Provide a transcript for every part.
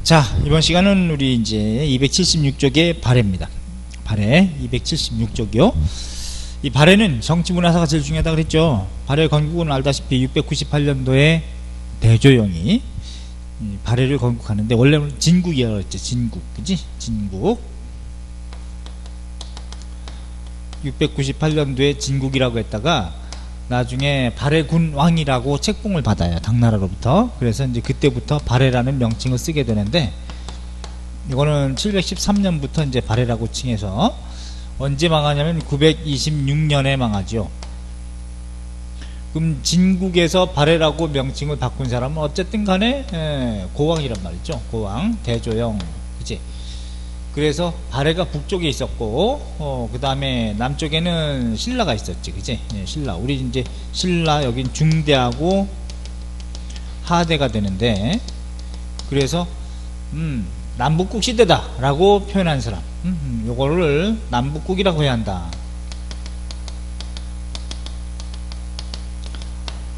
자, 이번 시간은 우리 이제 276쪽의 발해입니다. 발해 276쪽이요. 이 발해는 정치문화사가 제일 중요하다 그랬죠. 발해 건국은 알다시피 698년도에 대조영이 발해를 건국하는데, 원래는 진국이라고 했죠. 진국, 그지? 진국. 698년도에 진국이라고 했다가 나중에 발해군 왕이라고 책봉을 받아요, 당나라로부터. 그래서 이제 그때부터 발해라는 명칭을 쓰게 되는데, 이거는 713년부터 이제 발해라고 칭해서 언제 망하냐면 926년에 망하죠. 그럼 진국에서 발해라고 명칭을 바꾼 사람은 어쨌든 간에 고왕이란 말이죠. 고왕, 대조영, 그치? 그래서 발해가 북쪽에 있었고, 그 다음에 남쪽에는 신라가 있었지, 그치? 신라. 우리 이제 신라, 여긴 중대하고 하대가 되는데, 그래서 남북국 시대다 라고 표현한 사람, 요거를 남북국이라고 해야 한다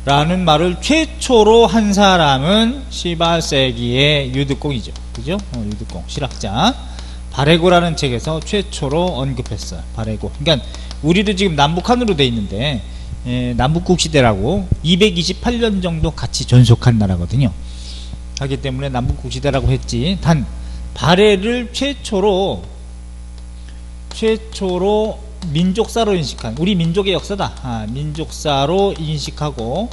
라는 말을 최초로 한 사람은 18세기의 유득공이죠. 그죠? 유득공, 실학자. 발해고라는 책에서 최초로 언급했어요. 발해고. 그러니까 우리도 지금 남북한으로 돼 있는데, 남북국 시대라고 228년 정도 같이 존속한 나라거든요. 하기 때문에 남북국 시대라고 했지. 단 발해를 최초로 민족사로 인식한, 우리 민족의 역사다, 민족사로 인식하고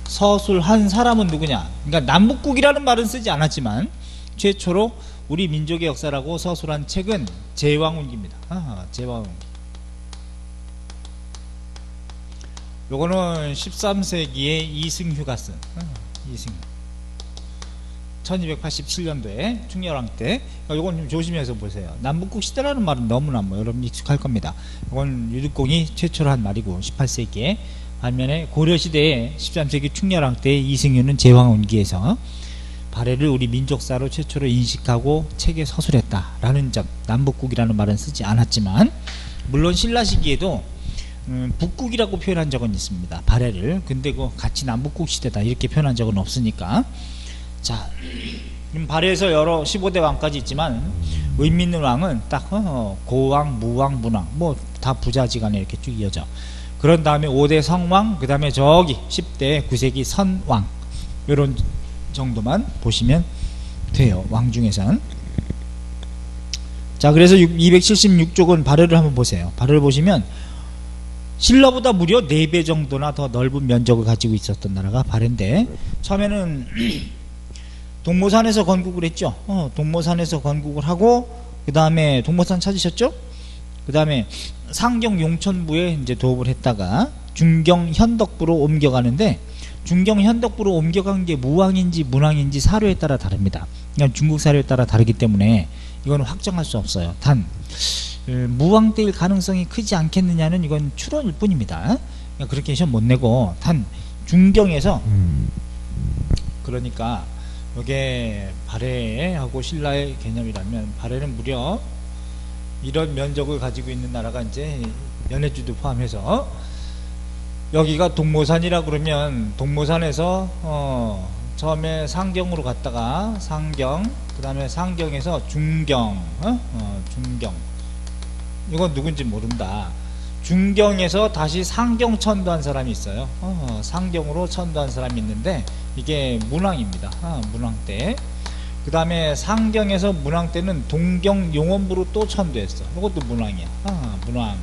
서술한 사람은 누구냐. 그러니까 남북국이라는 말은 쓰지 않았지만 최초로 우리 민족의 역사라고 서술한 책은 제왕운기입니다. 제왕운기. 요거는 13세기에 이승휴가 쓴, 이승휴. 1287년도에 충렬왕 때. 요건 좀 조심해서 보세요. 남북국 시대라는 말은 너무나 여러분 익숙할 겁니다. 요건 유득공이 최초로 한 말이고, 18세기에. 반면에 고려시대에 13세기 충렬왕 때 이승휴는 제왕운기에서 발해를 우리 민족사로 최초로 인식하고 책에 서술했다라는 점. 남북국이라는 말은 쓰지 않았지만, 물론 신라 시기에도 북국이라고 표현한 적은 있습니다, 발해를. 근데 그 같이 남북국 시대다 이렇게 표현한 적은 없으니까. 자, 발해에서 여러 15대 왕까지 있지만 의미 있는 왕은 딱 고왕, 무왕, 문왕 뭐 다 부자지간에 이렇게 쭉 이어져. 그런 다음에 5대 성왕, 그 다음에 저기 10대 9세기 선왕, 이런 정도만 보시면 돼요, 왕 중에선. 자, 그래서 276쪽은 발해를 한번 보세요. 발해를 보시면 신라보다 무려 4배 정도나 더 넓은 면적을 가지고 있었던 나라가 발해인데, 처음에는 동모산에서 건국을 했죠. 동모산에서 건국을 하고, 그 다음에 동모산 찾으셨죠? 그 다음에 상경 용천부에 이제 도읍을 했다가 중경 현덕부로 옮겨가는데, 중경 현덕부로 옮겨간 게 무왕인지 문왕인지 사료에 따라 다릅니다. 그냥 중국 사료에 따라 다르기 때문에 이건 확정할 수 없어요. 단 무왕 때일 가능성이 크지 않겠느냐는 이건 추론일 뿐입니다. 그렇게 시험 못 내고, 단 중경에서, 그러니까 이게 발해하고 신라의 개념이라면, 발해는 무려 이런 면적을 가지고 있는 나라가 이제 연해주도 포함해서, 여기가 동모산이라 그러면 동모산에서 처음에 상경으로 갔다가 상경, 그 다음에 상경에서 중경, 중경, 이건 누군지 모른다. 중경에서 다시 상경 천도한 사람이 있어요. 상경으로 천도한 사람이 있는데 이게 문왕입니다. 문왕 때. 그 다음에 상경에서 문왕 때는 동경 용원부로 또 천도했어. 이것도 문왕이야. 문왕.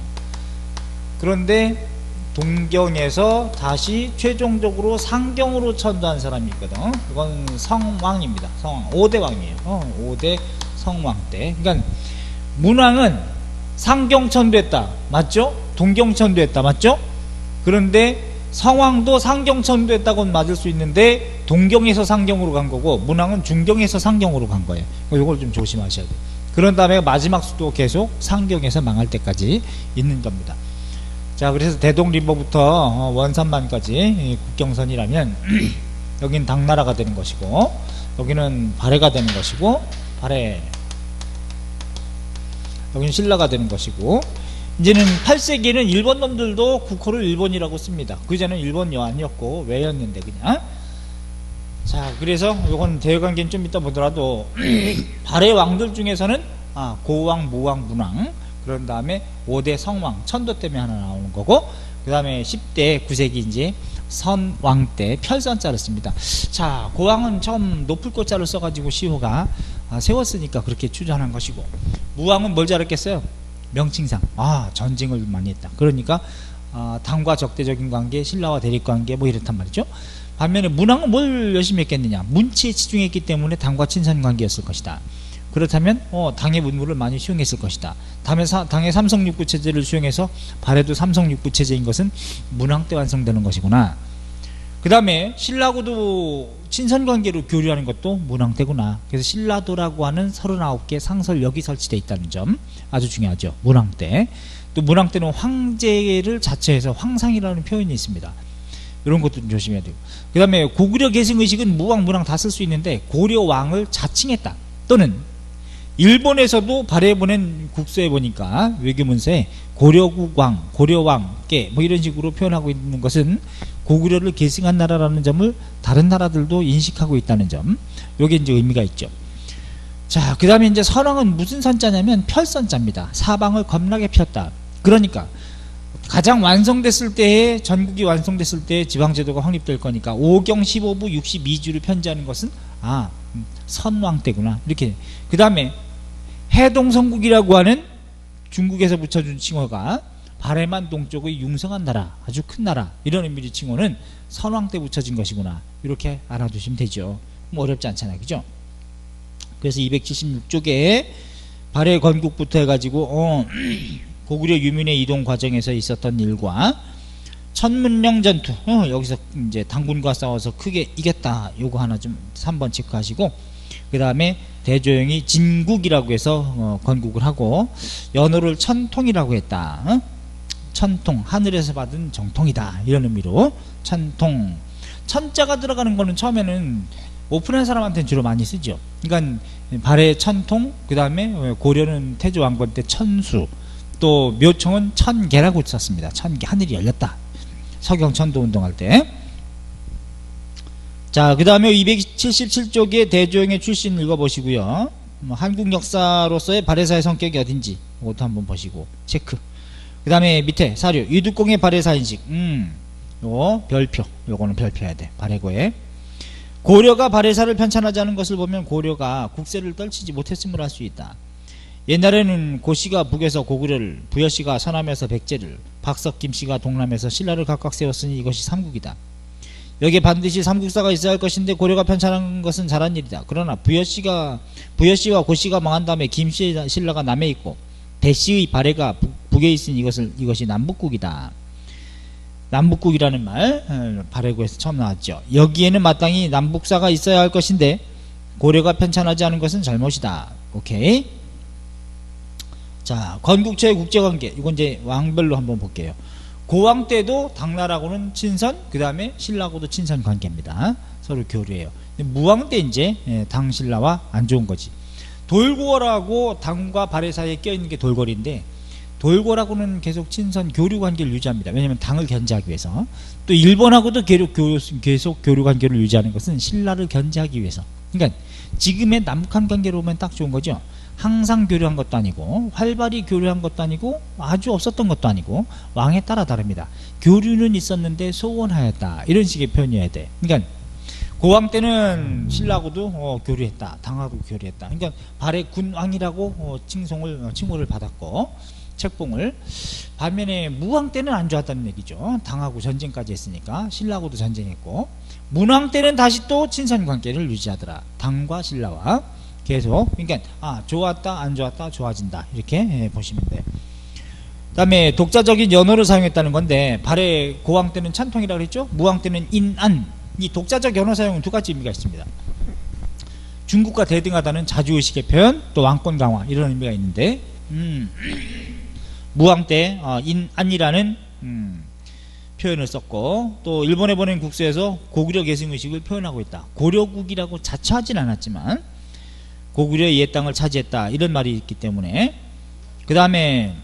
그런데 동경에서 다시 최종적으로 상경으로 천도한 사람이 있거든. 이건 성왕입니다. 성왕. 5대 왕이에요. 5대 성왕 때. 그러니까 문왕은 상경 천도했다, 맞죠? 동경 천도했다, 맞죠? 그런데 성왕도 상경 천도했다고는 맞을 수 있는데 동경에서 상경으로 간 거고, 문왕은 중경에서 상경으로 간 거예요. 이걸 좀 조심하셔야 돼요. 그런 다음에 마지막 수도 계속 상경에서 망할 때까지 있는 겁니다. 자, 그래서 대동리버부터 원산만까지 국경선이라면 여긴 당나라가 되는 것이고, 여기는 발해가 되는 것이고, 발해, 여기는 신라가 되는 것이고, 이제는 8세기에는 일본 놈들도 국호를 일본이라고 씁니다. 그전에는 일본이 아니었고 외였는데 그냥. 자, 그래서 요건 대외관계는 좀 이따 보더라도 발해 왕들 중에서는 고왕, 무왕, 문왕, 그런 다음에 5대 성왕, 천도 때문에 하나 나오는 거고, 그 다음에 10대 9세기 이제 선왕 때 별선자를 씁니다. 자, 고왕은 처음 높을 꽃자를 써가지고 시호가 세웠으니까 그렇게 추천한 것이고, 무왕은 뭘 잘했겠어요? 명칭상 전쟁을 많이 했다. 그러니까 당과 적대적인 관계, 신라와 대립관계 뭐 이렇단 말이죠. 반면에 문왕은 뭘 열심히 했겠느냐? 문치에 치중했기 때문에 당과 친선관계였을 것이다. 그렇다면 당의 문물을 많이 수용했을 것이다. 당의 삼성육부 체제를 수용해서 발해도 삼성육부 체제인 것은 문왕 때 완성되는 것이구나. 그 다음에 신라하고도 친선관계로 교류하는 것도 문왕 때구나. 그래서 신라도라고 하는 39개 상설역이 설치되어 있다는 점 아주 중요하죠. 문왕 때. 또 문왕 때는 황제를 자처해서 황상이라는 표현이 있습니다. 이런 것도 좀 조심해야 되고, 그 다음에 고구려 계승의식은 무왕, 문왕 다 쓸 수 있는데 고려왕을 자칭했다. 또는 일본에서도 발해 보낸 국서에 보니까 외교문서에 고려국왕, 고려왕께 뭐 이런 식으로 표현하고 있는 것은 고구려를 계승한 나라라는 점을 다른 나라들도 인식하고 있다는 점, 요게 이제 의미가 있죠. 자, 그 다음에 이제 선왕은 무슨 선자냐면 별선자입니다. 사방을 겁나게 폈다. 그러니까 가장 완성됐을 때에, 전국이 완성됐을 때 지방제도가 확립될 거니까 5경 15부 62주를 편제하는 것은 선왕 때구나. 이렇게. 그 다음에 해동성국이라고 하는 중국에서 붙여준 칭호가 발해만 동쪽의 융성한 나라, 아주 큰 나라, 이런 의미의 칭호는 선왕 때 붙여진 것이구나. 이렇게 알아두시면 되죠. 뭐 어렵지 않잖아요. 그죠? 그래서 276쪽에 발해 건국부터 해가지고 고구려 유민의 이동 과정에서 있었던 일과 천문령 전투, 여기서 이제 당군과 싸워서 크게 이겼다. 요거 하나 좀 3번 체크하시고, 그 다음에 대조영이 진국이라고 해서 건국을 하고, 연호를 천통이라고 했다. 천통, 하늘에서 받은 정통이다. 이런 의미로 천통. 천자가 들어가는 거는 처음에는 오픈한 사람한테는 주로 많이 쓰죠. 그러니까 발해 천통, 그 다음에 고려는 태조왕건 때 천수, 또 묘청은 천개라고 썼습니다. 천개, 하늘이 열렸다. 서경 천도 운동할 때. 자, 그 다음에 277쪽에 대조영의 출신 읽어보시고요. 한국 역사로서의 발해사의 성격이 어딘지 이것도 한번 보시고 체크. 그 다음에 밑에 사료, 이두공의 발해사 인식. 요거 별표, 요거는 별표해야 돼. 발해고에 고려가 발해사를 편찬하지 않은 것을 보면 고려가 국세를 떨치지 못했음을 알 수 있다. 옛날에는 고씨가 북에서 고구려를, 부여씨가 서남에서 백제를, 박석, 김씨가 동남에서 신라를 각각 세웠으니 이것이 삼국이다. 여기에 반드시 삼국사가 있어야 할 것인데 고려가 편찬한 것은 잘한 일이다. 그러나 부여씨와 고씨가 망한 다음에 김씨의 신라가 남에 있고 대씨의 발해가 북에 있으니 이것이 남북국이다. 남북국이라는 말 발해고에서 처음 나왔죠. 여기에는 마땅히 남북사가 있어야 할 것인데 고려가 편찬하지 않은 것은 잘못이다. 오케이. 자, 건국초의 국제관계, 이건 이제 왕별로 한번 볼게요. 고왕 때도 당나라하고는 친선, 그 다음에 신라하고도 친선 관계입니다. 서로 교류해요. 무왕 때 이제 당 신라와 안 좋은 거지. 돌고라고 당과 발해 사이에 껴있는 게 돌고리인데, 돌고라고는 계속 친선 교류 관계를 유지합니다. 왜냐하면 당을 견제하기 위해서. 또 일본하고도 계속 교류 관계를 유지하는 것은 신라를 견제하기 위해서. 그러니까 지금의 남북한 관계로 보면 딱 좋은 거죠. 항상 교류한 것도 아니고, 활발히 교류한 것도 아니고, 아주 없었던 것도 아니고, 왕에 따라 다릅니다. 교류는 있었는데 소원하였다, 이런 식의 표현이어야 돼. 그러니까 고왕 때는 신라하고도 교류했다, 당하고 교류했다. 그러니까 발해 군왕이라고 칭호를 받았고, 책봉을. 반면에 무왕 때는 안 좋았다는 얘기죠. 당하고 전쟁까지 했으니까. 신라하고도 전쟁했고, 문왕 때는 다시 또 친선 관계를 유지하더라. 당과 신라와 계속. 그러니까 좋았다, 안 좋았다, 좋아진다, 이렇게 보시면 돼요. 그 다음에 독자적인 연호를 사용했다는 건데, 발해 고왕 때는 찬통이라고 그랬죠. 무왕 때는 인안. 이 독자적 연호 사용은 두 가지 의미가 있습니다. 중국과 대등하다는 자주의식의 표현, 또 왕권 강화, 이런 의미가 있는데, 무왕 때 인안이라는 표현을 썼고, 또 일본에 보낸 국서에서 고구려 계승의식을 표현하고 있다. 고려국이라고 자처하진 않았지만 고구려의 옛 땅을 차지했다, 이런 말이 있기 때문에. 그 다음에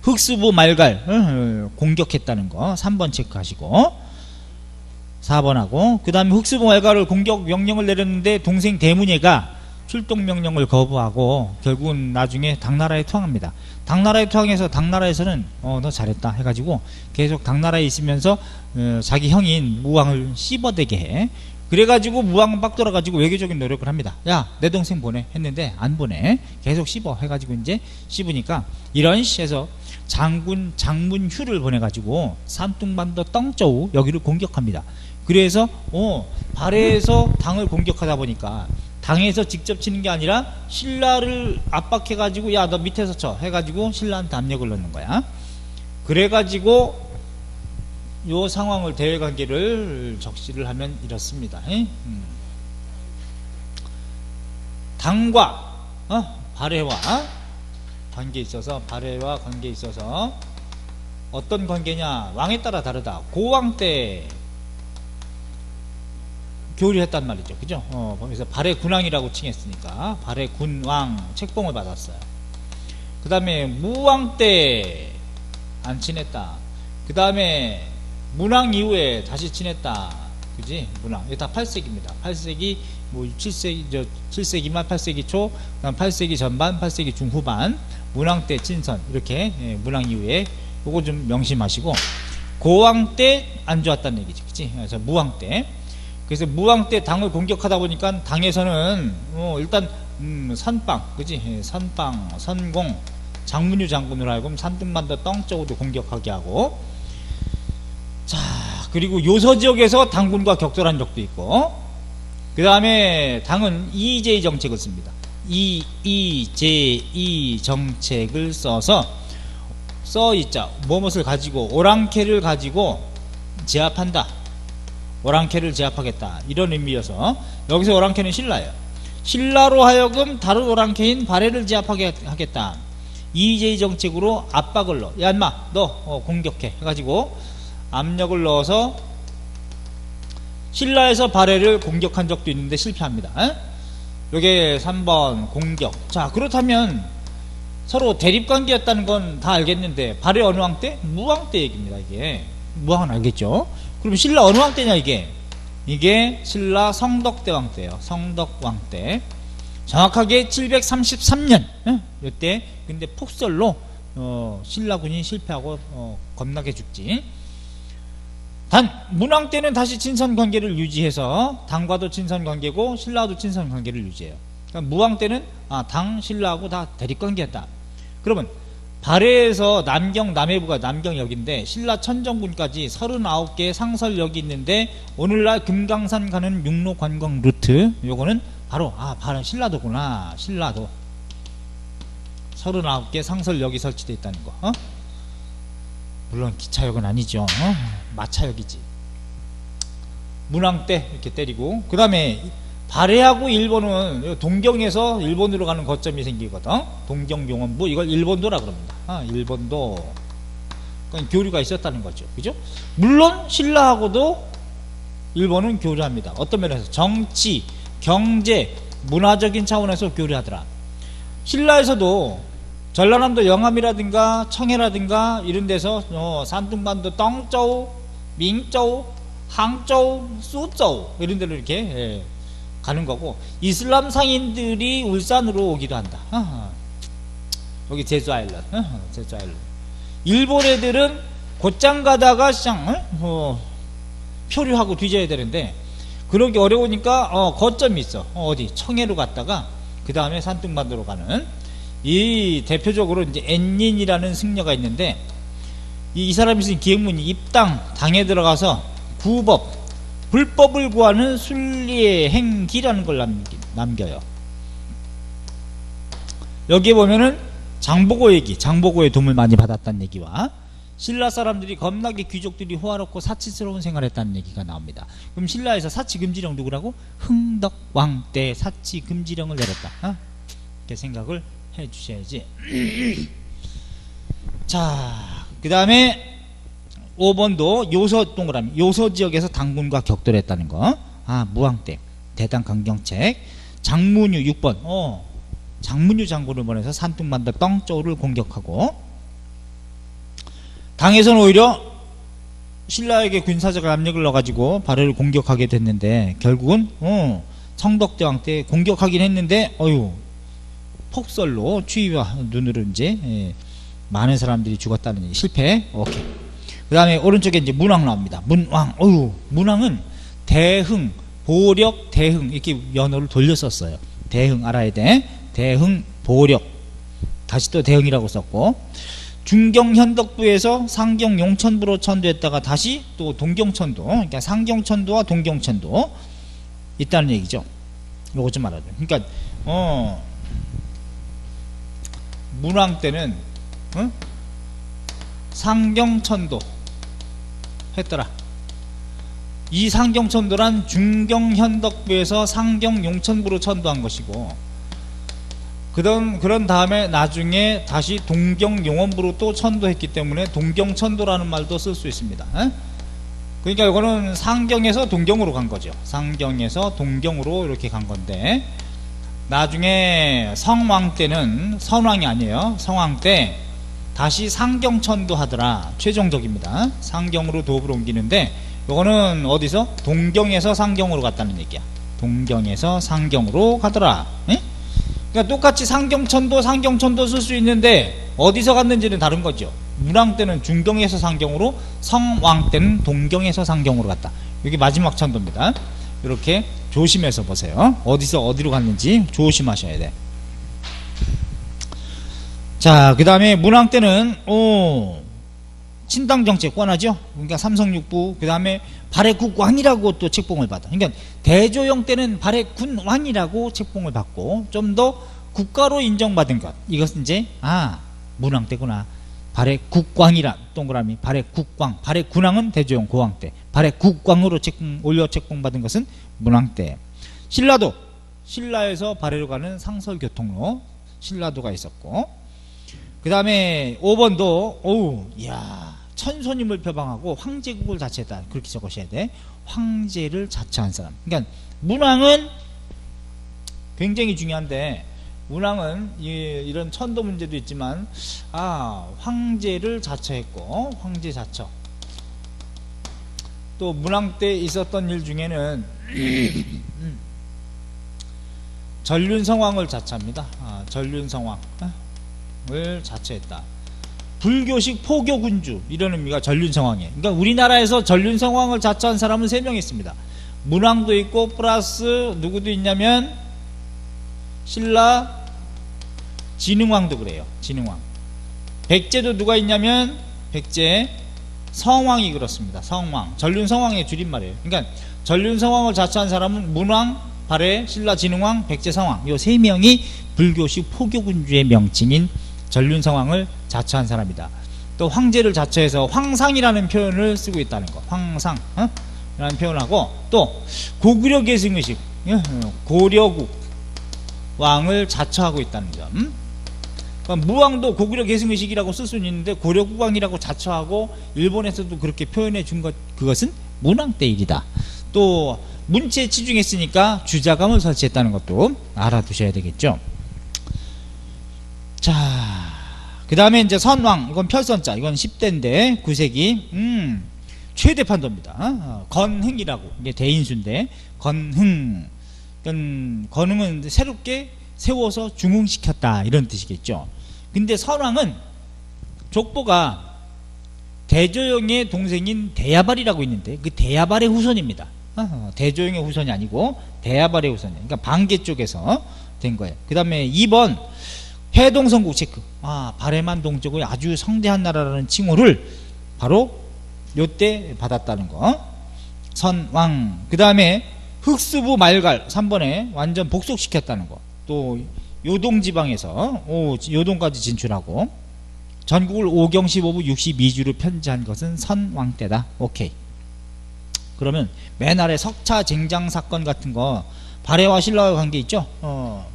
흑수부 말갈 공격했다는 거 3번 체크하시고, 4번하고 그 다음에 흑수봉알가를 공격 명령을 내렸는데 동생 대문예가 출동 명령을 거부하고 결국은 나중에 당나라에 투항합니다. 당나라에 투항해서 당나라에서는 너 잘했다 해가지고 계속 당나라에 있으면서 자기 형인 무왕을 씹어대게 해. 그래가지고 무왕은 빡 돌아가지고 외교적인 노력을 합니다. 야, 내 동생 보내 했는데 안 보내. 계속 씹어 해가지고 이제 씹으니까 이런 시에서 장문휴를 보내가지고 산둥반도 떵저우 여기를 공격합니다. 그래서 발해에서 당을 공격하다 보니까 당에서 직접 치는 게 아니라 신라를 압박해가지고 야, 너 밑에서 쳐 해가지고 신라한테 압력을 넣는 거야. 그래가지고 요 상황을 대외관계를 적시를 하면 이렇습니다. 당과 발해와 관계에 있어서 어떤 관계냐, 왕에 따라 다르다. 고왕 때 교류했단 말이죠. 그죠? 그래서 발해 군왕이라고 칭했으니까 발해 군왕 책봉을 받았어요. 그 다음에 무왕 때 안 친했다. 그 다음에 문왕 이후에 다시 친했다. 그지? 문왕. 이게 다 8세기입니다. 8세기, 뭐 7세기 말 8세기 초, 그 다음 8세기 전반, 8세기 중후반, 문왕 때 친선. 이렇게, 문왕 이후에 요거 좀 명심하시고, 고왕 때 안 좋았다는 얘기지. 그치? 그래서 무왕 때. 그래서 무왕 때 당을 공격하다 보니까 당에서는, 일단, 선빵. 그지? 선빵, 선공, 장문유 장군으로 하여금 산둥반도 떵저우도 공격하게 하고, 자, 그리고 요서 지역에서 당군과 격돌한 적도 있고, 그 다음에 당은 이제이 정책을 씁니다. 이제이 정책을 써있자, 무엇을 가지고, 오랑캐를 가지고 제압한다. 오랑캐를 제압하겠다. 이런 의미여서, 여기서 오랑캐는 신라예요. 신라로 하여금 다른 오랑캐인 발해를 제압하게 하겠다. 이제이 정책으로 압박을 넣어. 야, 인마, 너 공격해. 해가지고, 압력을 넣어서 신라에서 발해를 공격한 적도 있는데 실패합니다. 요게 3번 공격. 자, 그렇다면 서로 대립관계였다는 건 다 알겠는데 발해 어느 왕 때? 무왕 때 얘기입니다. 이게 무왕은 알겠죠? 그럼 신라 어느 왕 때냐 이게? 이게 신라 성덕대왕 때예요. 성덕왕 때. 정확하게 733년 요때. 근데 폭설로 신라군이 실패하고 겁나게 죽지. 단 문왕 때는 다시 친선관계를 유지해서 당과도 친선관계고 신라도 친선관계를 유지해요. 그러니까 무왕 때는 당 신라하고 다 대립관계였다. 그러면 발해에서 남경 남해부가 남경역인데 신라 천정군까지 39개의 상설역이 있는데 오늘날 금강산 가는 육로 관광 루트, 요거는 바로 바로 신라도구나. 신라도 39개 상설역이 설치되어 있다는 거. 물론 기차역은 아니죠. 마차역이지. 문왕 때 이렇게 때리고, 그 다음에 발해하고 일본은 동경에서 일본으로 가는 거점이 생기거든. 동경용원부, 이걸 일본도라 그럽니다. 일본도. 그러니까 교류가 있었다는 거죠. 그죠? 물론 신라하고도 일본은 교류합니다. 어떤 면에서 정치, 경제, 문화적인 차원에서 교류하더라. 신라에서도 전라남도 영암이라든가 청해라든가 이런 데서 산둥반도 떵저우, 밍저우, 항저우, 수저우 이런 데로 이렇게 가는 거고, 이슬람 상인들이 울산으로 오기도 한다. 여기 제주 아일랜드. 제주 아일랜드. 일본 애들은 곧장 가다가 시장 표류하고 뒤져야 되는데 그러기 어려우니까 거점이 있어. 어디 청해로 갔다가 그 다음에 산둥반도로 가는, 이 대표적으로 이제 엔닌이라는 승려가 있는데 이 사람이 쓴 기획문이 입당 당에 들어가서 구법 불법을 구하는 순리의 행기라는 걸 남겨요. 여기에 보면은 장보고 얘기, 장보고의 도움을 많이 받았다는 얘기와 신라 사람들이 겁나게 귀족들이 호화롭고 사치스러운 생활했다는 얘기가 나옵니다. 그럼 신라에서 사치금지령 누구라고? 흥덕왕 때 사치금지령을 내렸다. 이렇게 생각을 해 주셔야지. 자, 그 다음에 5번도 요서 동그라미, 요서 지역에서 당군과 격돌했다는 거. 무왕 때 대당 강경책. 장문유 6번. 장문유 장군을 보내서 산둥반도 떵저우를 공격하고, 당에서는 오히려 신라에게 군사적 압력을 넣어가지고 발해를 공격하게 됐는데 결국은 청덕대왕 때 공격하긴 했는데 폭설로 추위와 눈으로 이제 많은 사람들이 죽었다는 얘기. 실패. 오케이. 그 다음에 오른쪽에 이제 문왕 나옵니다. 문왕. 문왕은 대흥, 보력, 대흥 이렇게 연호를 돌렸었어요. 대흥 알아야 돼. 대흥, 보력. 다시 또 대흥이라고 썼고, 중경 현덕부에서 상경 용천부로 천도했다가 다시 또 동경천도, 그러니까 상경천도와 동경천도 있다는 얘기죠. 요거 좀 알아야 돼. 그러니까 문왕 때는 상경천도 했더라. 이 상경천도란 중경현덕부에서 상경용천부로 천도한 것이고, 그런 다음에 나중에 다시 동경용원부로 또 천도했기 때문에 동경천도라는 말도 쓸 수 있습니다. 그러니까 이거는 상경에서 동경으로 간 거죠. 상경에서 동경으로 이렇게 간 건데, 나중에 성왕 때는, 선왕이 아니에요, 성왕 때 다시 상경천도 하더라. 최종적입니다. 상경으로 도읍을 옮기는데, 이거는 어디서? 동경에서 상경으로 갔다는 얘기야. 동경에서 상경으로 가더라. 그러니까 똑같이 상경천도 쓸 수 있는데 어디서 갔는지는 다른 거죠. 문왕 때는 중경에서 상경으로, 성왕 때는 동경에서 상경으로 갔다. 여기 마지막 천도입니다. 이렇게 조심해서 보세요. 어디서 어디로 갔는지 조심하셔야 돼. 자, 그 다음에 문왕 때는 친당정책 권하죠. 그러니까 삼성육부. 그 다음에 발해국왕이라고 또 책봉을 받아. 그러니까 대조영 때는 발해군왕이라고 책봉을 받고, 좀 더 국가로 인정받은 것, 이것은 이제 문왕 때구나. 발해국왕이란 동그라미, 발해국왕. 발해군왕은 대조영 고왕 때, 발해국왕으로 올려 책봉받은 것은 문왕 때. 신라도, 신라에서 발해로 가는 상설교통로 신라도가 있었고, 그 다음에 5번도 천손임을 표방하고 황제국을 자처했다. 그렇게 적으셔야 돼. 황제를 자처한 사람. 그러니까 문왕은 굉장히 중요한데, 문왕은 이런 천도 문제도 있지만 황제를 자처했고, 황제 자처. 또 문왕 때 있었던 일 중에는 전륜성왕을 자처합니다. 전륜성왕을 자처했다. 불교식 포교군주, 이런 의미가 전륜성왕이에요. 그러니까 우리나라에서 전륜성왕을 자처한 사람은 3명 있습니다. 문왕도 있고 플러스 누구도 있냐면 신라 진흥왕도 그래요. 진흥왕. 백제도 누가 있냐면 백제 성왕이 그렇습니다. 성왕. 전륜성왕의 줄임말이에요. 그러니까 전륜성왕을 자처한 사람은 문왕, 발해, 신라 진흥왕, 백제 성왕, 이 3명이 불교식 포교군주의 명칭인 전륜성왕을 자처한 사람이다. 또 황제를 자처해서 황상이라는 표현을 쓰고 있다는 거. 황상 라는 표현을 하고, 또 고구려 계승의식, 고려국 왕을 자처하고 있다는 점. 그러니까 무왕도 고구려 계승의식이라고 쓸 수는 있는데 고려국 왕이라고 자처하고 일본에서도 그렇게 표현해 준 것, 그것은 문왕 때 일이다. 또 문체에 치중했으니까 주자감을 설치했다는 것도 알아두셔야 되겠죠. 자, 그 다음에 이제 선왕, 이건 별선자, 이건 10대인데 9세기 최대 판도입니다. 건흥이라고, 이게 대인수인데 건흥. 건흥은 새롭게 세워서 중흥시켰다, 이런 뜻이겠죠. 근데 선왕은 족보가 대조영의 동생인 대야발이라고 있는데 그 대야발의 후손입니다. 대조영의 후손이 아니고 대야발의 후손이에요. 그러니까 방계 쪽에서 된 거예요. 그 다음에 2번 해동성국 체크. 발해만 동쪽의 아주 성대한 나라라는 칭호를 바로 요때 받았다는 거. 선왕. 그 다음에 흑수부 말갈 3번에 완전 복속시켰다는 거. 또 요동지방에서 요동까지 진출하고 전국을 5경 15부 62주로 편제한 것은 선왕 때다. 오케이. 그러면 맨 아래 석차 쟁장 사건 같은 거, 발해와 신라와 관계 있죠.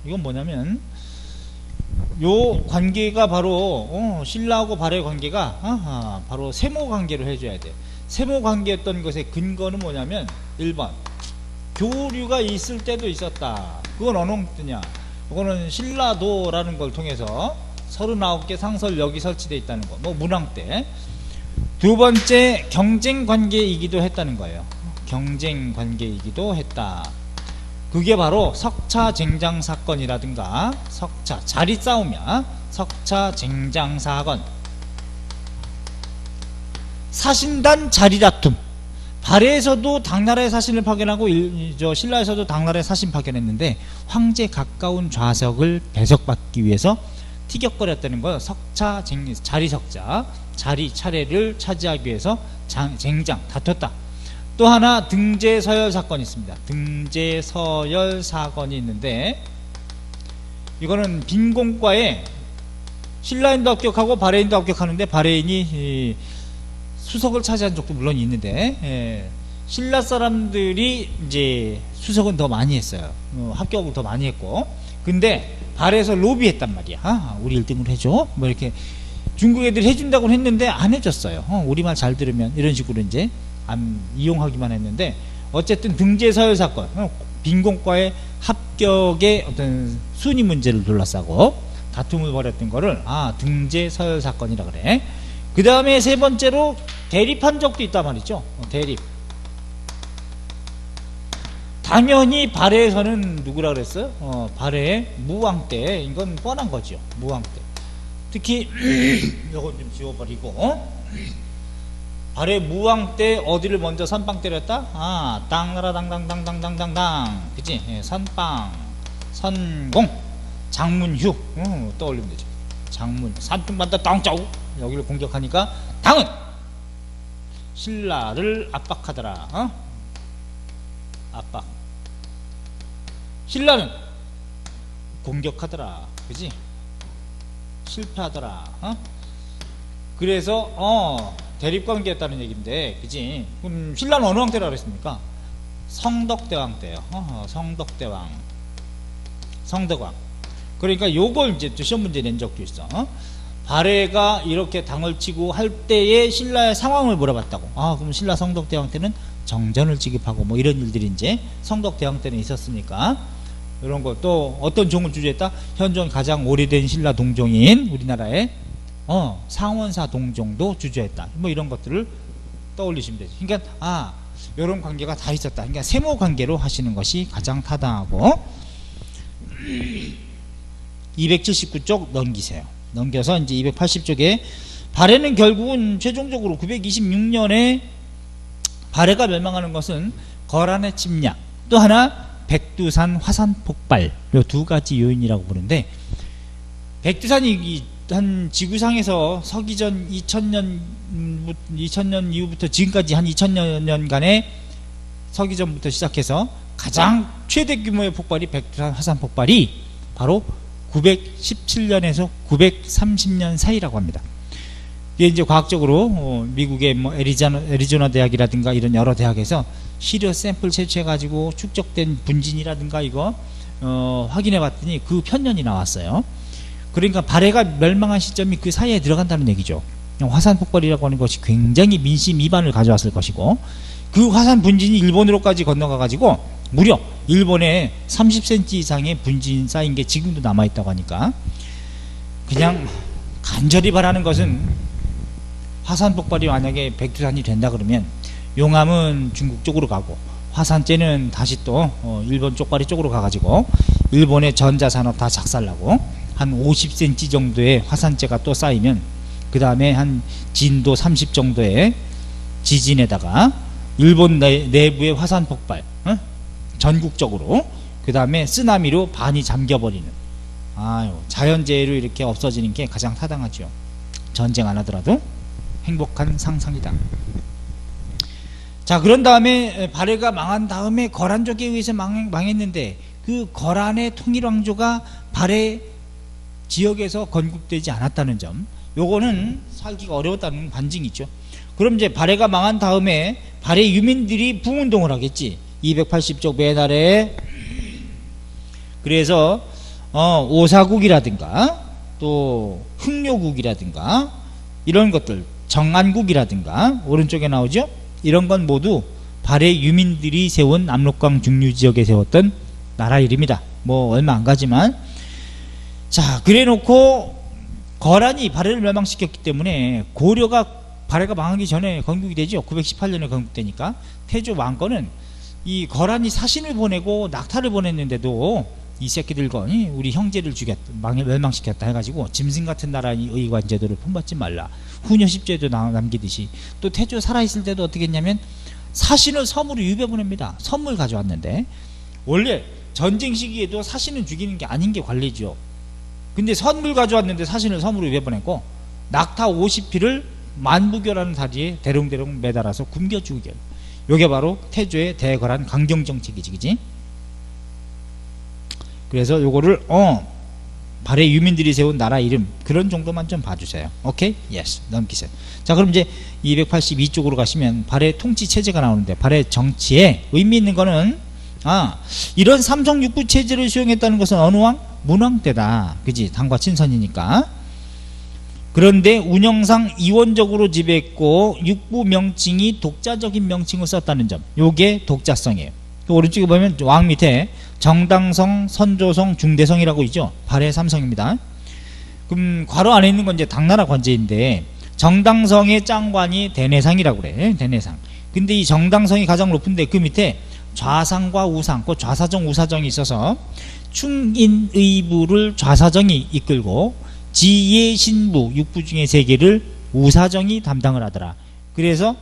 이건 뭐냐면 요 관계가 바로 신라하고 발해의 관계가 바로 세모 관계로 해줘야 돼. 세모 관계였던 것의 근거는 뭐냐면 1번 교류가 있을 때도 있었다. 그건 어느 뜻이냐? 이거는 신라도라는 걸 통해서 39개 상설역이 설치되어 있다는 거. 뭐 문왕 때 두 번째, 경쟁 관계이기도 했다는 거예요. 경쟁 관계이기도 했다. 그게 바로 석차 쟁장 사건이라든가 석차 자리 싸움이야. 석차 쟁장 사건, 사신단 자리 다툼. 발해에서도 당나라의 사신을 파견하고 신라에서도 당나라의 사신 파견했는데 황제 가까운 좌석을 배석받기 위해서 티격거렸다는 거예요. 석차 자리 석자, 자리 차례를 차지하기 위해서 쟁장 다퉜다. 또 하나 등제서열 사건이 있습니다. 등제서열 사건이 있는데 이거는 빈공과에 신라인도 합격하고 발해인도 합격하는데 발해인이 수석을 차지한 적도 물론 있는데 신라 사람들이 이제 수석은 더 많이 했어요. 합격을 더 많이 했고, 근데 발해에서 로비했단 말이야. 우리 1등을 해줘. 뭐 이렇게 중국 애들이 해준다고 했는데 안 해줬어요. 우리 말 잘 들으면 이런 식으로 이제 안 이용하기만 했는데, 어쨌든 등제서열 사건, 빈공과의 합격의 어떤 순위 문제를 둘러싸고 다툼을 벌였던 거를 등제서열 사건이라 그래. 그 다음에 세 번째로 대립한 적도 있단 말이죠. 대립. 당연히 발해에서는 누구라 그랬어요? 발해의 무왕 때. 이건 뻔한 거죠. 무왕 때. 특히 이건 좀 지워버리고, 발해 무왕 때 어디를 먼저 선빵 때렸다? 땅나라 당당당당당당당, 그치? 선빵, 선공, 장문휴. 떠올리면 되죠. 장문, 산중반다 땅짜오. 여기를 공격하니까 당은 신라를 압박하더라. 압박. 신라는 공격하더라. 그지? 실패하더라. 그래서 대립관계였다는 얘기인데, 그지? 그럼 신라는 어느 왕 때라 그랬습니까? 성덕대왕 때요. 성덕대왕, 성덕왕. 그러니까 요걸 이제 시험 문제 낸 적도 있어. 발해가 이렇게 당을 치고 할 때의 신라의 상황을 물어봤다고. 그럼 신라 성덕대왕 때는 정전을 지급하고 뭐 이런 일들이 이제 성덕대왕 때는 있었으니까, 이런 거. 또 어떤 종을 주재했다? 현존 가장 오래된 신라 동종인 우리나라의 상원사 동종도 주재했다. 뭐 이런 것들을 떠올리시면 되죠. 그러니까 이런 관계가 다 있었다. 그러니까 세모 관계로 하시는 것이 가장 타당하고. 279쪽 넘기세요. 넘겨서 이제 280쪽에 발해는 결국은 최종적으로 926년에 발해가 멸망하는 것은 거란의 침략, 또 하나 백두산 화산 폭발, 이 두 가지 요인이라고 보는데, 백두산이 한 지구상에서 서기전 2000년 이후부터 지금까지 한 2000년간의 서기전부터 시작해서 가장 최대 규모의 폭발이 백두산 화산 폭발이 바로 917년에서 930년 사이라고 합니다. 이게 이제 과학적으로 미국의 뭐 애리조나 대학이라든가 이런 여러 대학에서 시료 샘플 채취해가지고 축적된 분진이라든가 이거 확인해 봤더니 그 편년이 나왔어요. 그러니까 발해가 멸망한 시점이 그 사이에 들어간다는 얘기죠. 화산 폭발이라고 하는 것이 굉장히 민심 이반을 가져왔을 것이고, 그 화산 분진이 일본으로까지 건너가가지고 무려 일본에 30cm 이상의 분진 쌓인 게 지금도 남아있다고 하니까, 그냥 간절히 바라는 것은 화산 폭발이 만약에 백두산이 된다 그러면 용암은 중국 쪽으로 가고 화산재는 다시 또 일본 쪽발이 쪽으로 가가지고 일본의 전자산업 다 작살나고, 한 50cm 정도의 화산재가 또 쌓이면 그 다음에 한 진도 30 정도의 지진에다가 일본 내부의 화산 폭발, 전국적으로, 그 다음에 쓰나미로 반이 잠겨버리는, 자연재해로 이렇게 없어지는 게 가장 타당하죠. 전쟁 안 하더라도 행복한 상상이다. 자, 그런 다음에 발해가 망한 다음에 거란족에 의해서 망했는데, 그 거란의 통일왕조가 발해 지역에서 건국되지 않았다는 점, 요거는 살기가 어려웠다는 반증이 있죠. 그럼 이제 발해가 망한 다음에 발해 유민들이 부운동을 하겠지. 280쪽 맨 아래에. 그래서 오사국이라든가 또 흑묘국이라든가 이런 것들, 정안국이라든가 오른쪽에 나오죠. 이런 건 모두 발해 유민들이 세운 압록강 중류 지역에 세웠던 나라 이름이다. 뭐 얼마 안 가지만. 자, 그래 놓고 거란이 발해를 멸망시켰기 때문에 고려가 발해가 망하기 전에 건국이 되죠. 918년에 건국되니까. 태조 왕건은 이 거란이 사신을 보내고 낙타를 보냈는데도 이 새끼들건 우리 형제를 멸망시켰다 해가지고 짐승 같은 나라의 의관제도를 품받지 말라. 후녀 10제도 남기듯이. 또 태조 살아있을 때도 어떻게 했냐면 사신을 섬으로 유배 보냅니다. 선물 가져왔는데, 원래 전쟁 시기에도 사신은 죽이는 게 아닌 게 관례죠. 근데 선물 가져왔는데 사신을 섬으로 유배 보냈고, 낙타 50피를 만부교라는 다리에 대롱대롱 매달아서 굶겨 죽여. 요게 바로 태조의 대거란 강경정책이지, 그지? 그래서 요거를 발해 유민들이 세운 나라 이름 그런 정도만 좀 봐주세요. 오케이? 예스. 넘기세요. 자, 그럼 이제 282쪽으로 가시면 발해 통치 체제가 나오는데, 발해 정치에 의미 있는 거는 이런 삼성육부 체제를 수용했다는 것은 어느 왕? 문왕 때다. 그지? 당과 친선이니까. 그런데 운영상 이원적으로 지배했고 육부 명칭이 독자적인 명칭을 썼다는 점, 요게 독자성이에요. 오른쪽에 보면 왕 밑에 정당성, 선조성, 중대성이라고 있죠. 발해 삼성입니다. 그럼 괄호 안에 있는 건 이제 당나라 관제인데, 정당성의 짱관이 대내상이라고 그래. 대내상. 근데 이 정당성이 가장 높은데 그 밑에 좌상과 우상, 그 좌사정 우사정이 있어서 충인의부를 좌사정이 이끌고 지혜 신부 육부 중에 3개를 우사정이 담당을 하더라. 그래서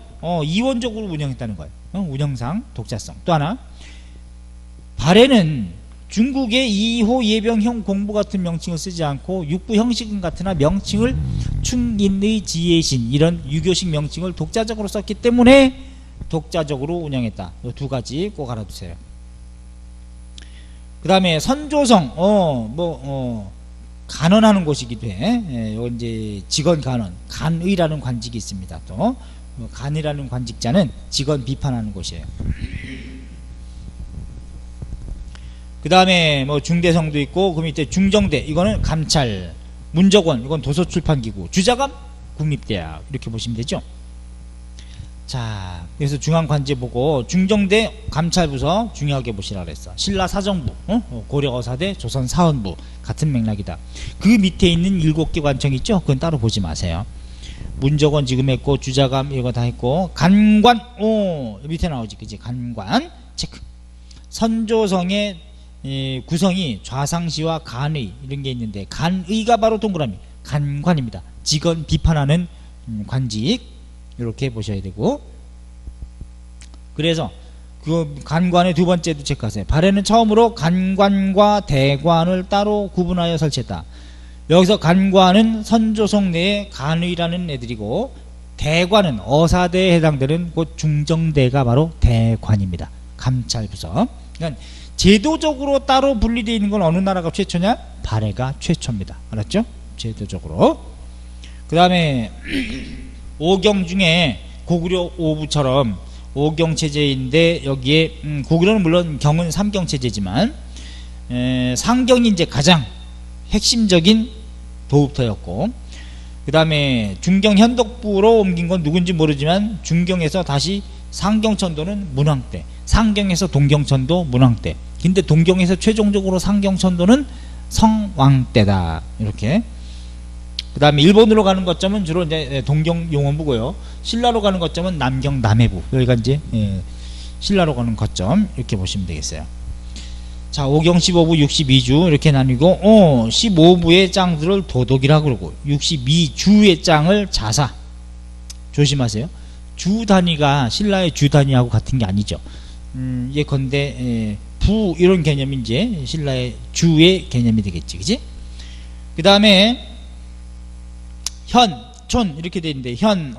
이원적으로 운영했다는 거예요. 운영상 독자성. 또 하나, 발해는 중국의 2호 예병형 공부 같은 명칭을 쓰지 않고 육부 형식은 같으나 명칭을 충인의 지혜신 이런 유교식 명칭을 독자적으로 썼기 때문에 독자적으로 운영했다. 이 2가지 꼭 알아두세요. 그 다음에 선조성, 간언하는 곳이기도 해. 이건 이제 직원 간언, 간의라는 관직이 있습니다. 또 간이라는 관직자는 직원 비판하는 곳이에요. 그 다음에 중대성도 있고, 그 밑에 중정대, 이거는 감찰, 문적원, 이건 도서출판기구, 주자감, 국립대학, 이렇게 보시면 되죠. 자, 그래서 중앙관제 보고 중정대 감찰부서 중요하게 보시라 그랬어. 신라 사정부, 고려 어사대, 조선 사헌부 같은 맥락이다. 그 밑에 있는 7개 관청 있죠? 그건 따로 보지 마세요. 문적원 지금 했고, 주자감 이거 다 했고, 간관, 밑에 나오지, 그지? 간관 체크. 선조성의 구성이 좌상시와 간의 이런 게 있는데, 간의가 바로 동그라미 간관입니다. 직원 비판하는 관직, 이렇게 보셔야 되고, 그래서 그 간관의 2번째도 체크하세요. 발해는 처음으로 간관과 대관을 따로 구분하여 설치했다. 여기서 간관은 선조성 내에 간의라는 애들이고, 대관은 어사대에 해당되는 곧 중정대가 바로 대관입니다. 감찰부서. 그러니까 제도적으로 따로 분리되어 있는 건 어느 나라가 최초냐? 발해가 최초입니다. 알았죠? 제도적으로. 그 다음에 오경 중에 고구려 5부처럼 오경체제인데, 여기에 고구려는 물론 경은 3경체제지만 상경이 이제 가장 핵심적인 도읍터였고, 그 다음에 중경 현덕부로 옮긴 건 누군지 모르지만 중경에서 다시 상경천도는 문왕 때, 상경에서 동경천도 문왕 때, 근데 동경에서 최종적으로 상경천도는 성왕 때다. 이렇게. 그 다음에 일본으로 가는 거점은 주로 이제 동경용원부고요. 신라로 가는 거점은 남경 남해부. 여기가 이제 신라로 가는 거점, 이렇게 보시면 되겠어요. 자, 5경 15부 62주 이렇게 나뉘고, 15부의 짱들을 도독이라고 그러고, 62주의 짱을 자사. 조심하세요. 주 단위가 신라의 주 단위하고 같은 게 아니죠. 예컨대 부 이런 개념이 이제 신라의 주의 개념이 되겠지, 그지? 그 다음에 현, 촌 이렇게 되어 있는데, 현,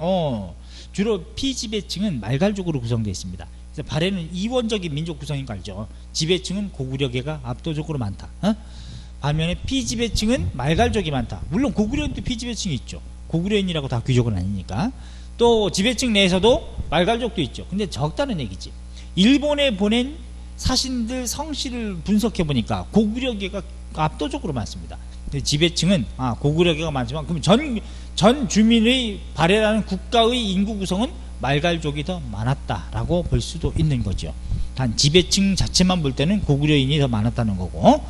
주로 피지배층은 말갈족으로 구성되어 있습니다. 그래서 발해는 이원적인 민족 구성인 거 알죠? 지배층은 고구려계가 압도적으로 많다. 반면에 피지배층은 말갈족이 많다. 물론 고구려인도 피지배층이 있죠. 고구려인이라고 다 귀족은 아니니까. 또 지배층 내에서도 말갈족도 있죠. 근데 적다는 얘기지. 일본에 보낸 사신들 성씨를 분석해 보니까 고구려계가 압도적으로 많습니다. 지배층은 고구려계가 많지만, 그럼 전 주민의 발해라는 국가의 인구 구성은 말갈족이 더 많았다라고 볼 수도 있는 거죠. 단 지배층 자체만 볼 때는 고구려인이 더 많았다는 거고,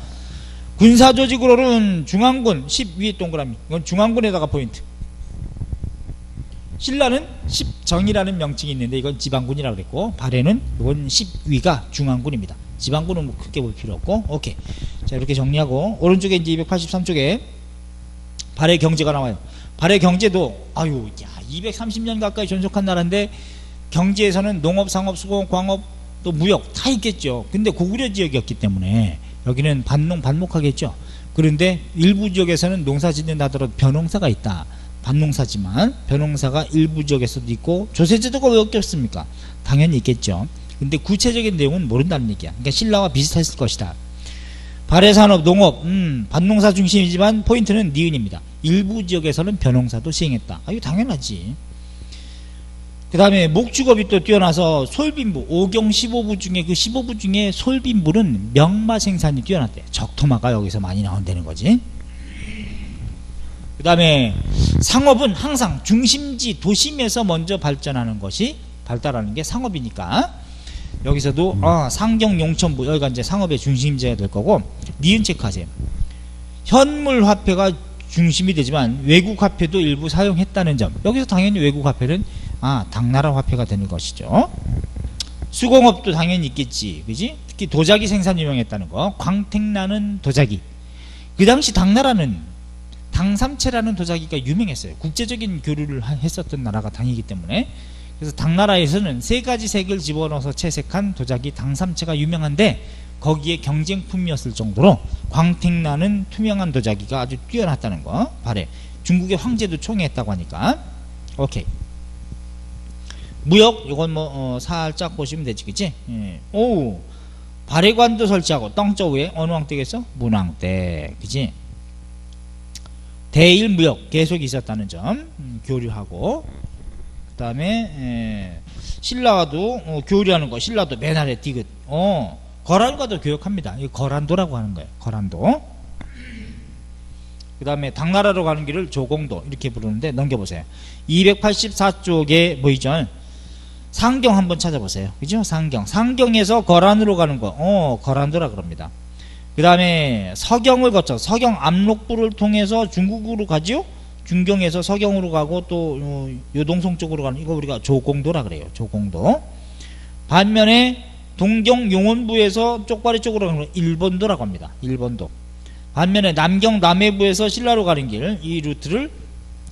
군사조직으로는 중앙군 10 위에 동그라미, 이건 중앙군에다가 포인트. 신라는 십정이라는 명칭이 있는데 이건 지방군이라고 그랬고, 발해는 이건 십위가 중앙군입니다. 지방군은 뭐 크게 볼 필요 없고. 오케이. 자, 이렇게 정리하고 오른쪽에 이제 283쪽에 발해 경제가 나와요. 발해 경제도 아유, 야, 230년 가까이 존속한 나라인데 경제에서는 농업, 상업, 수공, 광업, 또 무역 다 있겠죠. 근데 고구려 지역이었기 때문에 여기는 반농 반목하겠죠. 그런데 일부 지역에서는 농사 짓는다 하더라도 벼농사가 있다. 반농사지만 벼농사가 일부 지역에서도 있고, 조세제도가 왜 없겠습니까? 당연히 있겠죠. 근데 구체적인 내용은 모른다는 얘기야. 그러니까 신라와 비슷했을 것이다. 발해산업, 농업, 반농사 중심이지만 포인트는 니은입니다. 일부 지역에서는 벼농사도 시행했다. 이거 당연하지. 그 다음에 목축업이 또 뛰어나서 솔빈부, 5경 15부 중에 그 15부 중에 솔빈부는 명마 생산이 뛰어났대. 적토마가 여기서 많이 나온다는 거지. 그 다음에 상업은 항상 중심지 도심에서 먼저 발전하는 것이, 발달하는 게 상업이니까 여기서도 상경 용천부, 여기가 이제 상업의 중심지가 될 거고, 니은 체크하세요. 현물 화폐가 중심이 되지만 외국 화폐도 일부 사용했다는 점. 여기서 당연히 외국 화폐는 당나라 화폐가 되는 것이죠. 수공업도 당연히 있겠지, 그지? 특히 도자기 생산 유명했다는 거. 광택나는 도자기. 그 당시 당나라는 당삼채라는 도자기가 유명했어요. 국제적인 교류를 했었던 나라가 당이기 때문에. 그래서 당나라에서는 세 가지 색을 집어넣어서 채색한 도자기 당삼채가 유명한데, 거기에 경쟁품이었을 정도로 광택나는 투명한 도자기가 아주 뛰어났다는 거. 발해. 중국의 황제도 총애했다고 하니까. 오케이. 무역, 이건 뭐 살짝 보시면 되지, 그치? 예. 오, 발해관도 설치하고. 땅저 위에 어느 왕 때겠어? 문왕 때, 그치? 대일 무역 계속 있었다는 점 교류하고, 그 다음에 신라와도 교류하는 거. 신라도 맨아래 디귿. 거란과도 교역합니다. 이거 거란도라고 하는 거예요. 거란도. 그 다음에 당나라로 가는 길을 조공도 이렇게 부르는데, 넘겨보세요. 284쪽에 보이죠? 상경 한번 찾아보세요. 그죠? 상경에서 거란으로 가는 거. 거란도라 그럽니다. 그 다음에 서경을 거쳐 서경 압록부를 통해서 중국으로 가죠. 중경에서 서경으로 가고 또 요동성 쪽으로 가는, 이거 우리가 조공도라 그래요. 조공도. 반면에 동경 용원부에서 쪽발이 쪽으로 가는 거 일본도라고 합니다. 일본도. 반면에 남경 남해부에서 신라로 가는 길, 이 루트를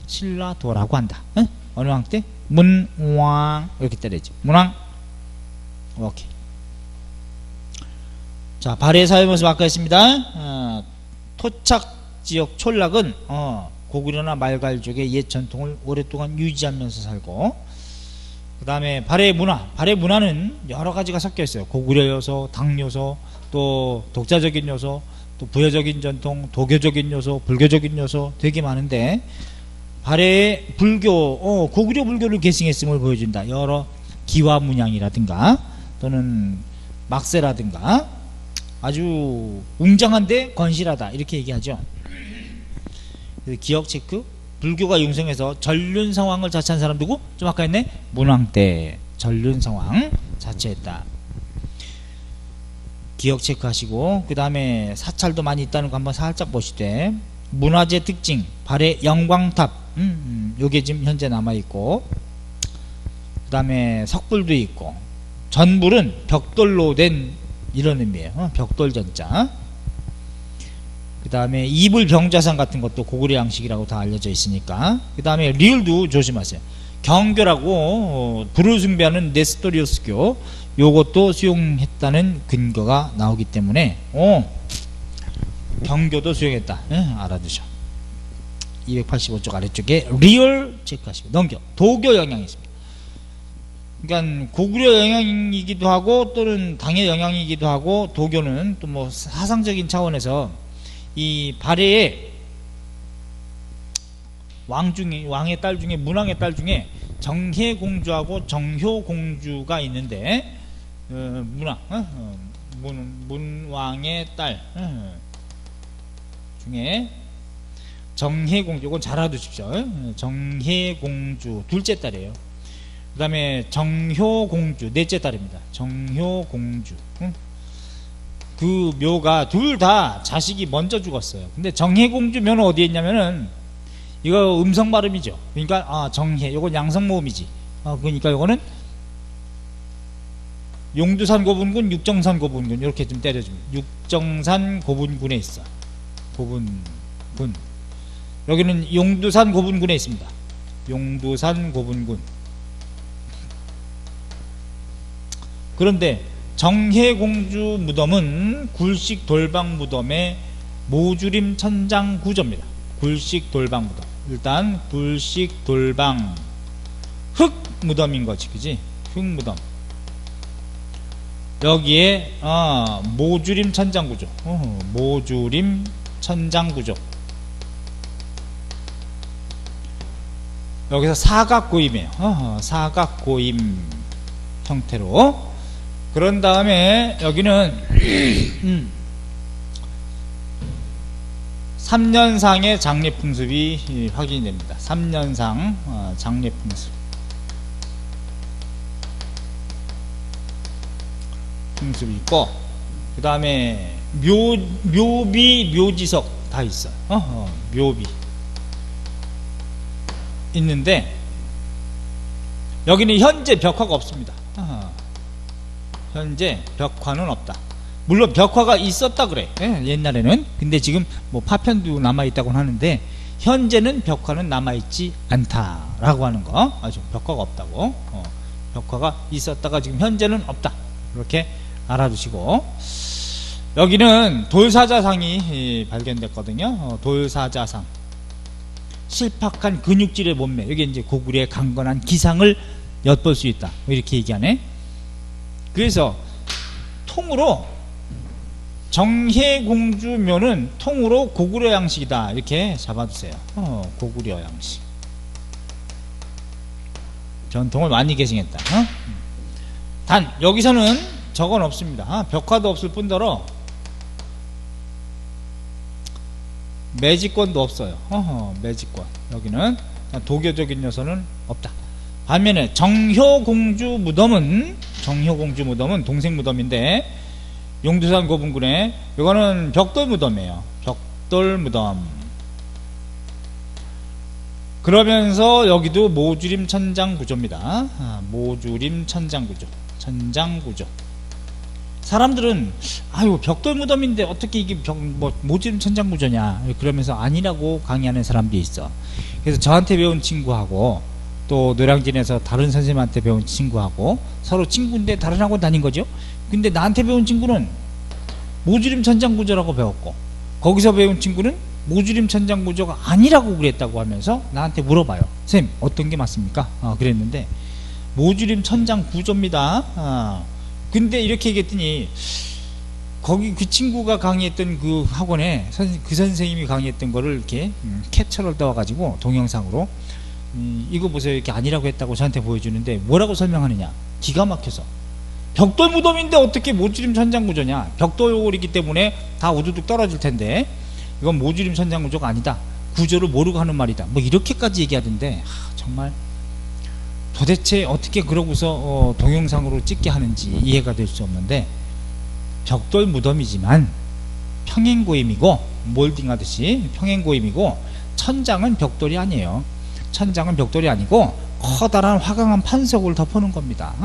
신라도라고 한다. 응? 어느 왕 때? 문왕. 이렇게 때리죠. 문왕. 오케이. 자, 발해 사회 모습 아까 했습니다. 토착 지역 촌락은 고구려나 말갈족의 옛 전통을 오랫동안 유지하면서 살고, 그 다음에 발해 문화. 발해 문화는 여러 가지가 섞여 있어요. 고구려 요소, 당 요소, 또 독자적인 요소, 또 부여적인 전통, 도교적인 요소, 불교적인 요소 되게 많은데, 발해의 불교, 고구려 불교를 계승했음을 보여준다. 여러 기와문양이라든가 또는 막세라든가 아주 웅장한데 건실하다, 이렇게 얘기하죠. 기억 체크. 불교가 융성해서 전륜성왕을 자처한 사람 누구? 좀 아까 했네. 문왕 때 전륜성왕 자처했다. 기억 체크하시고, 그 다음에 사찰도 많이 있다는 거 한번 살짝 보시되, 문화재 특징 발해 영광탑, 요게 지금 현재 남아있고, 그 다음에 석불도 있고, 전불은 벽돌로 된 이런 의미예요. 벽돌전자. 그 다음에 이불 병자상 같은 것도 고구려 양식이라고 다 알려져 있으니까. 그 다음에 리을도 조심하세요. 경교라고 불을 숭배하는 네스토리우스교, 요것도 수용했다는 근거가 나오기 때문에 경교도 수용했다. 알아두셔. 285쪽 아래쪽에 리얼 체크하시고 넘겨. 도교 영향이 있습니다. 그러니까 고구려 영향이기도 하고 또는 당의 영향이기도 하고, 도교는 또 뭐 사상적인 차원에서 이 발해의 왕의 딸 중에, 문왕의 딸 중에 정혜공주하고 정효공주가 있는데, 문왕의 딸 중에 정혜공주, 이건 잘 알아두십시오. 정혜공주 둘째 딸이에요. 그 다음에 정효공주 넷째 딸입니다. 정효공주. 그 묘가 둘 다 자식이 먼저 죽었어요. 근데 정혜공주 묘는 어디에 있냐면은 이거 음성 발음이죠. 그러니까 정해, 요건 양성 모음이지. 그러니까 요거는 용두산 고분군, 육정산 고분군 이렇게 좀 때려줍니다. 육정산 고분군에 있어. 고분군. 여기는 용두산 고분군에 있습니다. 용두산 고분군. 그런데 정혜공주 무덤은 굴식 돌방 무덤의 모주림 천장 구조입니다. 굴식 돌방 무덤. 일단 굴식 돌방 흙 무덤인 거지, 그지? 흙 무덤. 여기에 모주림 천장 구조. 모주림 천장 구조. 여기서 사각고임이에요. 사각고임 형태로. 그런 다음에 여기는 3년상의 장례풍습이 확인이 됩니다. 3년상 장례풍습. 풍습이 있고, 그 다음에 묘비, 묘지석 다 있어요. 묘비 있는데 여기는 현재 벽화가 없습니다. 현재 벽화는 없다. 물론 벽화가 있었다 그래, 옛날에는. 근데 지금 뭐 파편도 남아있다고 하는데 현재는 벽화는 남아있지 않다라고 하는 거. 아주 벽화가 없다고. 벽화가 있었다가 지금 현재는 없다, 이렇게 알아두시고, 여기는 돌사자상이 발견됐거든요. 돌사자상. 실팍한 근육질의 몸매. 여기 이제 고구려의 강건한 기상을 엿볼 수 있다, 이렇게 얘기하네. 그래서 통으로 정혜공주묘는 통으로 고구려 양식이다, 이렇게 잡아주세요. 고구려 양식. 전통을 많이 계승했다. 단 여기서는 저건 없습니다. 벽화도 없을 뿐더러 매직권도 없어요. 매직권. 여기는 도교적인 요소는 없다. 반면에 정효공주 무덤은 동생 무덤인데 용두산 고분군에, 이거는 벽돌 무덤이에요. 벽돌 무덤. 그러면서 여기도 모주림 천장 구조입니다. 모주림 천장 구조. 천장 구조. 사람들은 아유 벽돌 무덤인데 어떻게 이게 모주림 천장 구조냐, 그러면서 아니라고 강의하는 사람들이 있어. 그래서 저한테 배운 친구하고 또 노량진에서 다른 선생님한테 배운 친구하고 서로 친구인데 다른 학원 다닌 거죠. 근데 나한테 배운 친구는 모주림 천장 구조라고 배웠고, 거기서 배운 친구는 모주림 천장 구조가 아니라고 그랬다고 하면서 나한테 물어봐요. 선생님 어떤 게 맞습니까? 그랬는데 모주림 천장 구조입니다. 근데 이렇게 얘기했더니 거기 그 친구가 강의했던 그 학원에 그 선생님이 강의했던 거를 이렇게 캡처를 떠와가지고 동영상으로 이거 보세요, 이렇게 아니라고 했다고 저한테 보여주는데 뭐라고 설명하느냐, 기가 막혀서. 벽돌 무덤인데 어떻게 모주림 천장 구조냐, 벽돌이기 때문에 다 우두둑 떨어질 텐데 이건 모주림 천장 구조가 아니다, 구조를 모르고 하는 말이다, 뭐 이렇게까지 얘기하던데, 정말 도대체 어떻게 그러고서 동영상으로 찍게 하는지 이해가 될 수 없는데, 벽돌 무덤이지만 평행고임이고, 몰딩하듯이 평행고임이고, 천장은 벽돌이 아니에요. 천장은 벽돌이 아니고 커다란 화강한 판석을 덮어놓은 겁니다.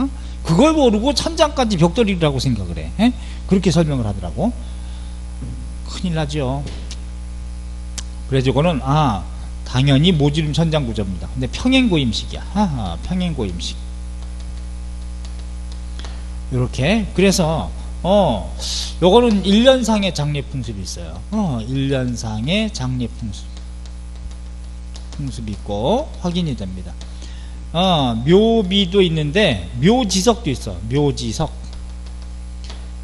그걸 모르고 천장까지 벽돌이라고 생각을 해. 그렇게 설명을 하더라고. 큰일 나죠. 그래서 이거는 당연히 모주림 천장 구조입니다. 근데 평행고임식이야. 평행고임식. 이렇게. 그래서 요거는 1년상의 장례풍습이 있어요. 1년상의 장례풍습 풍습이 있고 확인이 됩니다. 묘비도 있는데 묘지석도 있어. 묘지석.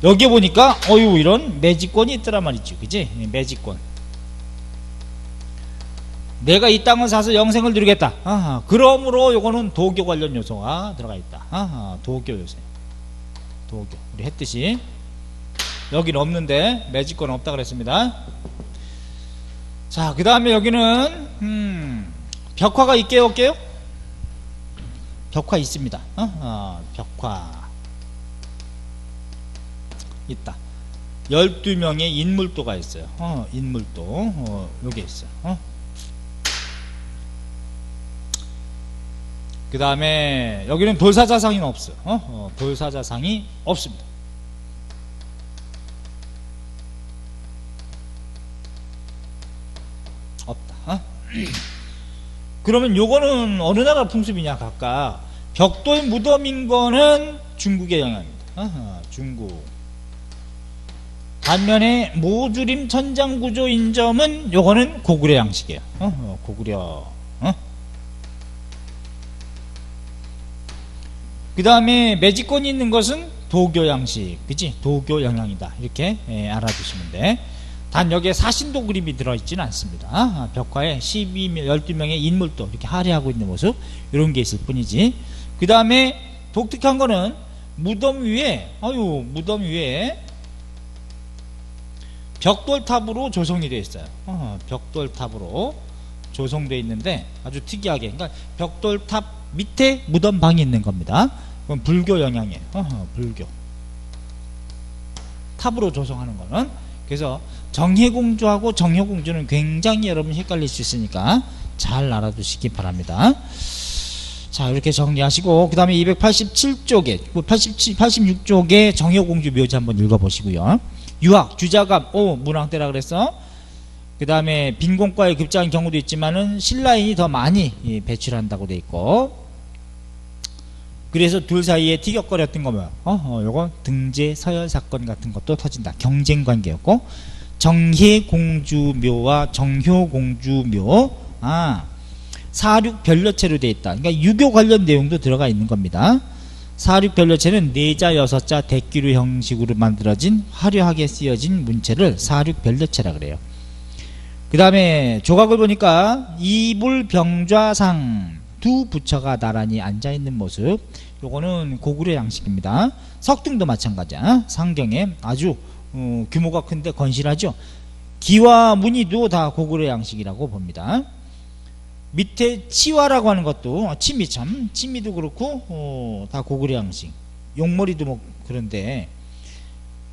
여기 보니까 이런 매직권이 있더란 말이지, 그지? 매직권. 내가 이 땅을 사서 영생을 누리겠다. 그러므로 요거는 도교 관련 요소가 들어가 있다. 도교 요소. 도교. 우리 했듯이 여기는 없는데 매직권 없다 그랬습니다. 자, 그 다음에 여기는 벽화가 있게요, 없게요? 벽화 있습니다. 벽화 있다. 12명의 인물도가 있어요. 인물도 요게 있어요. 그 다음에 여기는 돌사자상이 없어. 돌사자상이 없습니다. 없다. 그러면 요거는 어느 나라 풍습이냐? 각각 벽돌 무덤인 거는 중국의 영향입니다. 중국. 반면에 모주림 천장구조인 점은 요거는 고구려 양식이에요. 고구려. 그 다음에 매직권이 있는 것은 도교 양식, 그치? 도교 영향이다. 이렇게 알아두시면 돼. 단 여기에 사신도 그림이 들어있지는 않습니다. 벽화에 12명의 인물도 이렇게 할애하고 있는 모습, 이런 게 있을 뿐이지. 그 다음에 독특한 거는 무덤 위에, 무덤 위에 벽돌탑으로 조성이 되어 있어요. 벽돌탑으로 조성되어 있는데 아주 특이하게, 그러니까 벽돌탑 밑에 무덤방이 있는 겁니다. 그건 불교 영향이에요. 불교 탑으로 조성하는 거는. 그래서 정혜공주하고 정효공주는 굉장히 여러분 헷갈릴 수 있으니까 잘 알아두시기 바랍니다. 자, 이렇게 정리하시고 그 다음에 287쪽에 86쪽에 정효공주 묘지 한번 읽어보시고요. 유학, 주자감, 문왕대라 그랬어. 그 다음에 빈공과에 급제한 경우도 있지만은 신라인이 더 많이 배출을 한다고 돼 있고, 그래서 둘 사이에 티격거렸던 거면 요거 등재 서열 사건 같은 것도 터진다. 경쟁 관계였고, 정혜공주묘와 정효공주묘, 사륙 별려체로 돼 있다. 그러니까 유교 관련 내용도 들어가 있는 겁니다. 사륙 별려체는 4자 6자 대기루 형식으로 만들어진 화려하게 쓰여진 문체를 사륙 별려체라 그래요. 그 다음에 조각을 보니까 이불병좌상 두 부처가 나란히 앉아있는 모습, 요거는 고구려 양식입니다. 석등도 마찬가지야. 상경에 아주 규모가 큰데 건실하죠. 기와 무늬도 다 고구려 양식이라고 봅니다. 밑에 치화라고 하는 것도 치미도 그렇고 다 고구려 양식. 용머리도 뭐 그런데,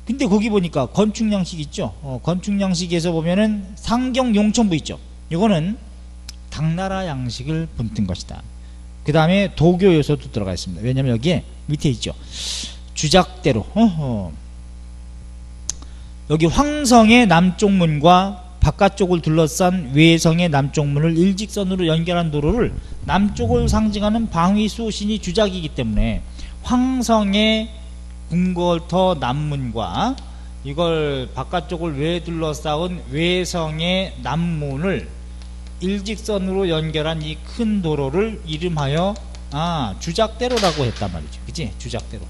근데 거기 보니까 건축 양식 있죠. 건축 양식에서 보면은 상경 용천부 있죠. 이거는 당나라 양식을 본뜬 것이다. 그 다음에 도교 요소도 들어가 있습니다. 왜냐면 여기에 밑에 있죠. 주작대로. 여기 황성의 남쪽 문과 바깥쪽을 둘러싼 외성의 남쪽 문을 일직선으로 연결한 도로를 남쪽을 상징하는 방위수신이 주작이기 때문에 황성의 궁궐터 남문과 이걸 바깥쪽을 외 둘러싸은 외성의 남문을 일직선으로 연결한 이 큰 도로를 이름하여 주작대로라고 했단 말이죠. 그치? 주작대로.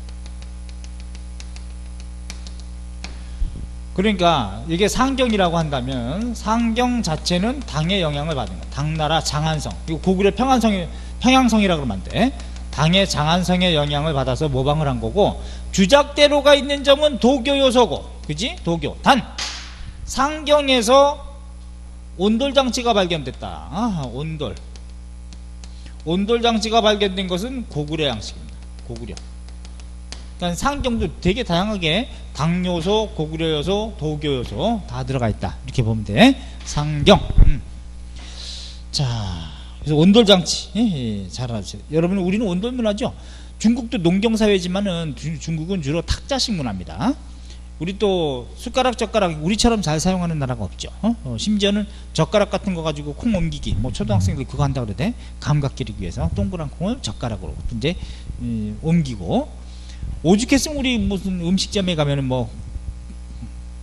그러니까 이게 상경이라고 한다면 상경 자체는 당의 영향을 받은 거야. 당나라 장안성, 이거 고구려 평양성이라고 그러면 안 돼. 당의 장안성의 영향을 받아서 모방을 한 거고, 주작대로가 있는 점은 도교 요소고, 그지? 도교. 단 상경에서 온돌장치가 발견됐다. 온돌장치가 발견된 것은 고구려 양식입니다. 고구려. 그러니까 상경도 되게 다양하게 당요소, 고구려 요소, 도교 요소 다 들어가 있다. 이렇게 보면 돼. 상경. 자, 그래서 온돌장치 잘 알아주세요. 여러분, 우리는 온돌 문화죠. 중국도 농경사회지만은 중국은 주로 탁자식 문화입니다. 우리 또 숟가락 젓가락 우리처럼 잘 사용하는 나라가 없죠. 심지어는 젓가락 같은 거 가지고 콩 옮기기, 뭐 초등학생들 그거 한다 그러대. 감각 기르기 위해서 동그란 콩을 젓가락으로 이제 옮기고, 오죽했으면 우리 무슨 음식점에 가면은 뭐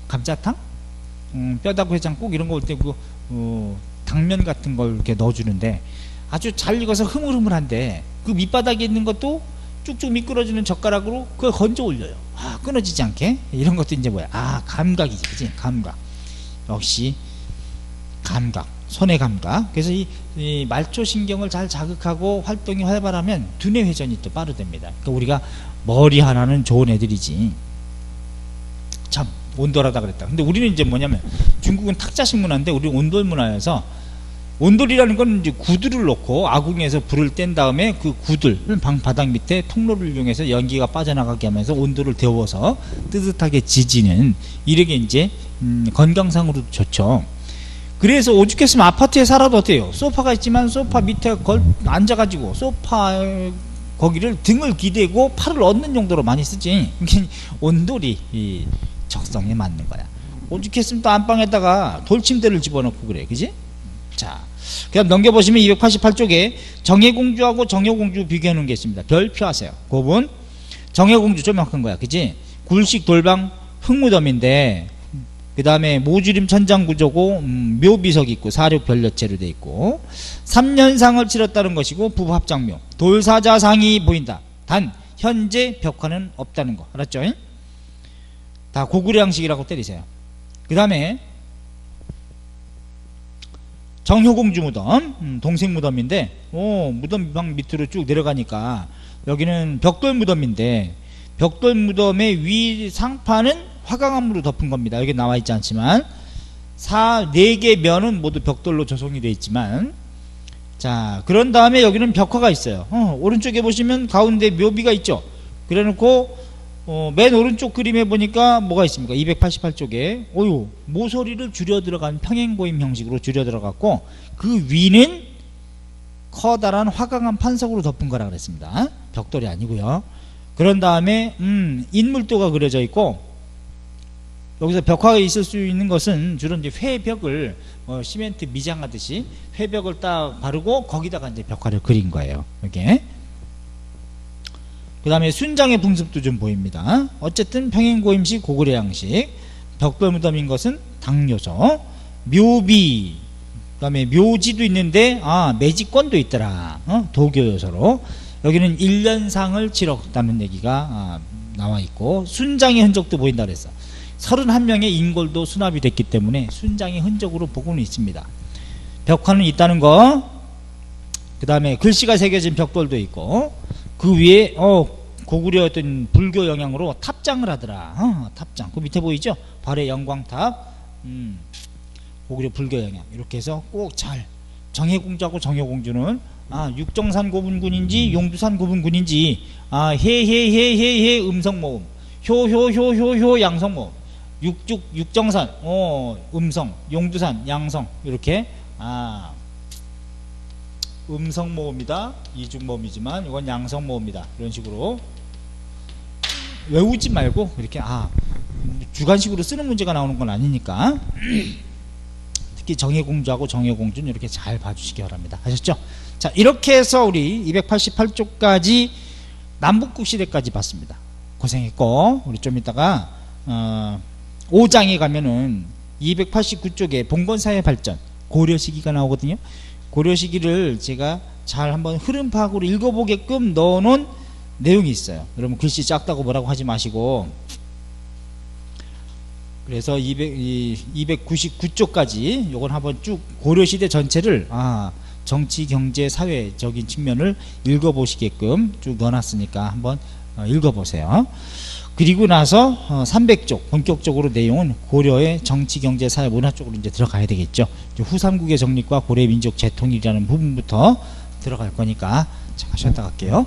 감자탕, 뼈다구 해장국 이런 거 올 때 그 당면 같은 걸 이렇게 넣어주는데 아주 잘 익어서 흐물흐물한데 그 밑바닥에 있는 것도 쭉쭉 미끄러지는 젓가락으로 그걸 건져 올려요. 끊어지지 않게. 이런 것도 이제 뭐야? 감각이지, 그치? 감각. 역시 감각, 손의 감각. 그래서 이 말초신경을 잘 자극하고 활동이 활발하면 두뇌 회전이 또 빠르답니다. 그러니까 우리가 머리 하나는 좋은 애들이지. 참 온돌하다 그랬다. 근데 우리는 이제 뭐냐면 중국은 탁자식 문화인데 우리는 온돌 문화여서, 온돌이라는 건 이제 구들을 놓고 아궁이에서 불을 뗀 다음에 그 구들 방 바닥 밑에 통로를 이용해서 연기가 빠져나가게 하면서 온도를 데워서 뜨뜻하게 지지는, 이렇게 이제 건강상으로도 좋죠. 그래서 오죽했으면 아파트에 살아도 어때요? 소파가 있지만 소파 밑에 앉아가지고 소파 거기를 등을 기대고 팔을 얻는 용도로 많이 쓰지. 온돌이 이 적성에 맞는 거야. 오죽했으면 또 안방에다가 돌침대를 집어넣고 그래, 그지? 자, 그냥 넘겨보시면 288쪽에 정예공주하고 정여공주 비교해 놓은 게 있습니다. 별표하세요. 그 부분 정예공주 좀 약한 거야, 그지? 굴식 돌방 흙무덤인데 그 다음에 모주림 천장구조고 묘비석이 있고 사륙별려체로 돼 있고 3년상을 치렀다는 것이고 부합장묘 돌사자상이 보인다. 단 현재 벽화는 없다는 거 알았죠? 다 고구려양식이라고 때리세요. 그 다음에 정효공주 무덤 동생 무덤인데 무덤 방 밑으로 쭉 내려가니까 여기는 벽돌 무덤인데 벽돌 무덤의 위 상판은 화강암으로 덮은 겁니다. 여기 나와 있지 않지만 4개 면은 모두 벽돌로 조성이 되어 있지만 자 그런 다음에 여기는 벽화가 있어요. 오른쪽에 보시면 가운데 묘비가 있죠. 그래 놓고 맨 오른쪽 그림에 보니까 뭐가 있습니까? 288쪽에 모서리를 줄여 들어간 평행고임 형식으로 줄여 들어갔고 그 위는 커다란 화강암 판석으로 덮은 거라 그랬습니다. 벽돌이 아니고요. 그런 다음에 인물도가 그려져 있고 여기서 벽화가 있을 수 있는 것은 주로 이제 회벽을 시멘트 미장하듯이 회벽을 딱 바르고 거기다가 이제 벽화를 그린 거예요. 이렇게. 그 다음에 순장의 풍습도 좀 보입니다. 어쨌든 평행고임식 고구려 양식 벽돌 무덤인 것은 당요소 묘비 그 다음에 묘지도 있는데 매직권도 있더라. 도교 요소로 여기는 1년상을 치렀다는 얘기가 나와 있고 순장의 흔적도 보인다 그랬어. 31명의 인골도 수납이 됐기 때문에 순장의 흔적으로 보고는 있습니다. 벽화는 있다는 거. 그 다음에 글씨가 새겨진 벽돌도 있고 그 위에 고구려 어떤 불교 영향으로 탑장을 하더라. 탑장 그 밑에 보이죠? 발의 영광탑 고구려 불교 영향 이렇게 해서 꼭 잘 정예공주하고 정여공주는 육정산 고분군인지 용두산 고분군인지 해해해해해 음성모음 효효효효효 양성모음 육정산 음성 용두산 양성 이렇게 음성모음이다 이중모음이지만 이건 양성모음이다 이런 식으로 외우지 말고 이렇게 주관식으로 쓰는 문제가 나오는 건 아니니까 특히 정예공주하고 정여공주는 이렇게 잘 봐주시기 바랍니다. 아셨죠? 자 이렇게 해서 우리 288쪽까지 남북국 시대까지 봤습니다. 고생했고 우리 좀 이따가 5장에 가면은 289쪽에 봉건사회 발전 고려 시기가 나오거든요. 고려 시기를 제가 잘 한번 흐름 파악으로 읽어보게끔 넣어놓은 내용이 있어요. 여러분 글씨 작다고 뭐라고 하지 마시고 그래서 299쪽까지 요건 한번 쭉 고려시대 전체를 정치, 경제, 사회적인 측면을 읽어보시게끔 쭉 넣어놨으니까 한번 읽어보세요. 그리고 나서 300쪽 본격적으로 내용은 고려의 정치, 경제, 사회, 문화 쪽으로 이제 들어가야 되겠죠. 후삼국의 정립과 고려의 민족 재통일이라는 부분부터 들어갈 거니까 잠깐 쉬었다 갈게요.